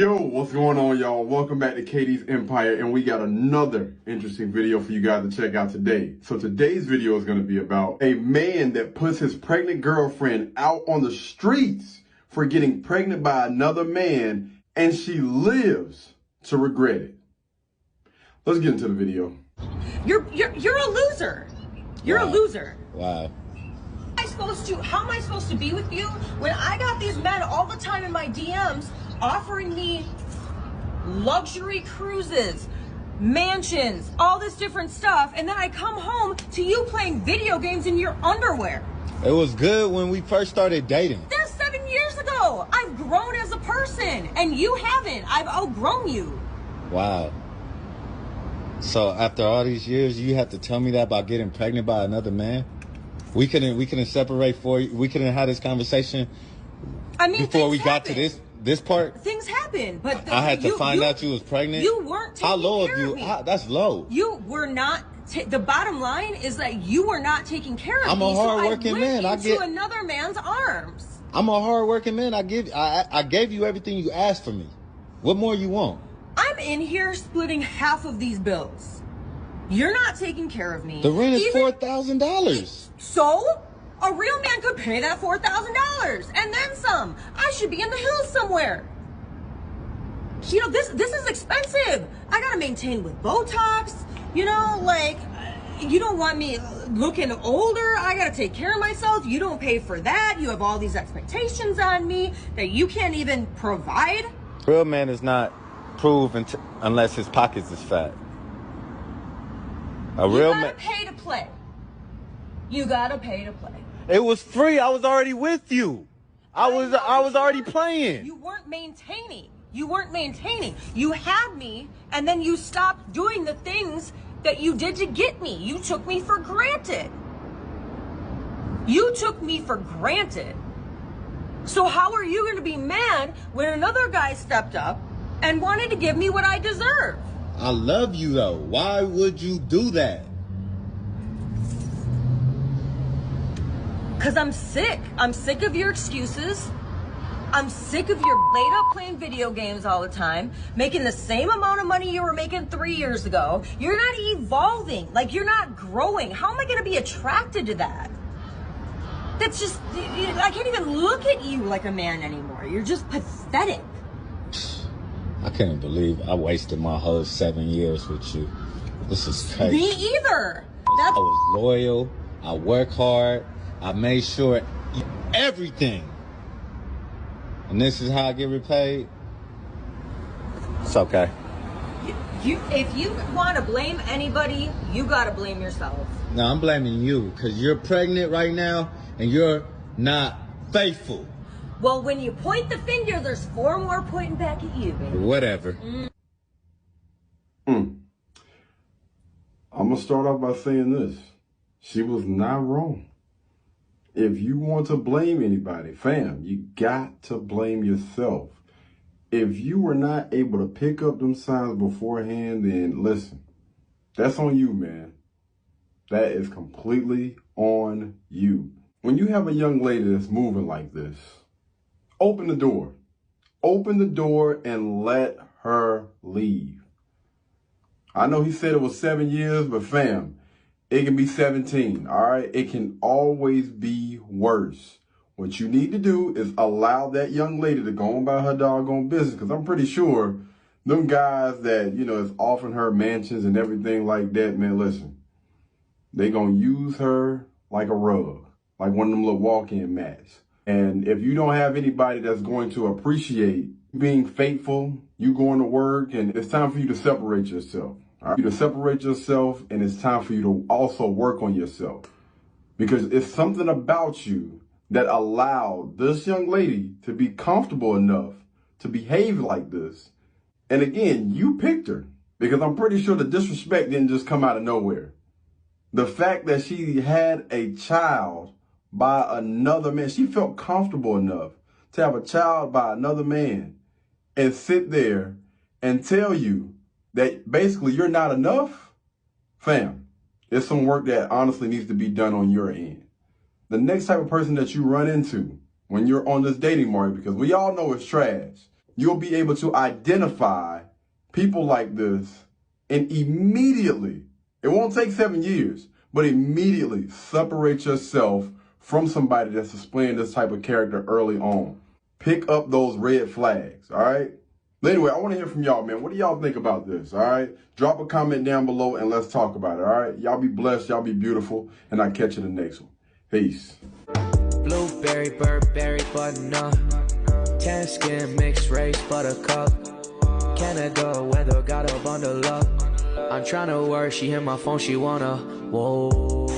Yo, what's going on, y'all? Welcome back to Katie's Empire, and we got another interesting video for you guys to check out today. So today's video is going to be about a man that puts his pregnant girlfriend out on the streets for getting pregnant by another man, and she lives to regret it. Let's get into the video. You're a loser. You're a loser. Wow. How am I supposed to be with you when I got these men all the time in my DMs offering me luxury cruises, mansions, all this different stuff, and then I come home to you playing video games in your underwear? It was good when we first started dating. That's 7 years ago. I've grown as a person, and you haven't. I've outgrown you. Wow. So after all these years, you have to tell me that about getting pregnant by another man? We couldn't separate we couldn't have this conversation before we got to this part. Things happen, but I had to find out you was pregnant. You weren't taking How low care of you? of me. That's low. You were not. The bottom line is that you were not taking care of me. I'm a hard-working man. I get another man's arms. I'm a hard-working man. I gave you everything you asked for me. What more you want? I'm in here splitting half of these bills. You're not taking care of me. The rent is $4,000. So? A real man could pay that $4,000 and then some. I should be in the hills somewhere. You know, this is expensive. I gotta maintain with Botox. You know, like, you don't want me looking older. I gotta take care of myself. You don't pay for that. You have all these expectations on me that you can't even provide. Real man is not proven unless his pockets is fat. You gotta pay to play. You gotta pay to play. It was free. I was already with you. I was already playing. You weren't maintaining. You had me, and then you stopped doing the things that you did to get me. You took me for granted. So how are you going to be mad when another guy stepped up and wanted to give me what I deserve? I love you, though. Why would you do that? Because I'm sick. I'm sick of your excuses. I'm sick of your laid up playing video games all the time, making the same amount of money you were making 3 years ago. You're not evolving. Like, you're not growing. How am I going to be attracted to that? That's just, I can't even look at you like a man anymore. You're just pathetic. I can't believe I wasted my whole 7 years with you. This is crazy. Me either. I was loyal. I work hard. I made sure everything. And this is how I get repaid. It's okay. If you want to blame anybody, you got to blame yourself. No, I'm blaming you because you're pregnant right now and you're not faithful. Well, when you point the finger, there's 4 more pointing back at you, baby. Whatever. I'm going to start off by saying this. She was not wrong. If you want to blame anybody, fam, you got to blame yourself. If you were not able to pick up them signs beforehand, then listen, that's on you, man. That is completely on you. When you have a young lady that's moving like this, open the door. Open the door and let her leave. I know he said it was 7 years, but fam, it can be 17, all right? It can always be worse. What you need to do is allow that young lady to go on about her doggone business, because I'm pretty sure them guys that, you know, is offering her mansions and everything like that, man, listen, they gonna use her like a rug, like one of them little walk-in mats. And if you don't have anybody that's going to appreciate being faithful, you going to work, and it's time for you to separate yourself. All right? You to separate yourself, and it's time for you to also work on yourself. Because it's something about you that allowed this young lady to be comfortable enough to behave like this. And again, you picked her, because I'm pretty sure the disrespect didn't just come out of nowhere. The fact that she had a child by another man, she felt comfortable enough to have a child by another man and sit there and tell you that basically you're not enough, fam, there's some work that honestly needs to be done on your end. The next type of person that you run into when you're on this dating market, because we all know it's trash, you'll be able to identify people like this and immediately, it won't take 7 years, but immediately separate yourself from somebody that's displaying this type of character early on. Pick up those red flags, all right? But anyway, I want to hear from y'all, man. What do y'all think about this, all right? Drop a comment down below and let's talk about it, all right? Y'all be blessed, y'all be beautiful, and I'll catch you in the next one. Peace. Blueberry, Burberry, button-up, tan skin, mixed race, buttercup, Canada weather, got a bundle up. I'm tryna work, she hit my phone, she wanna, whoa.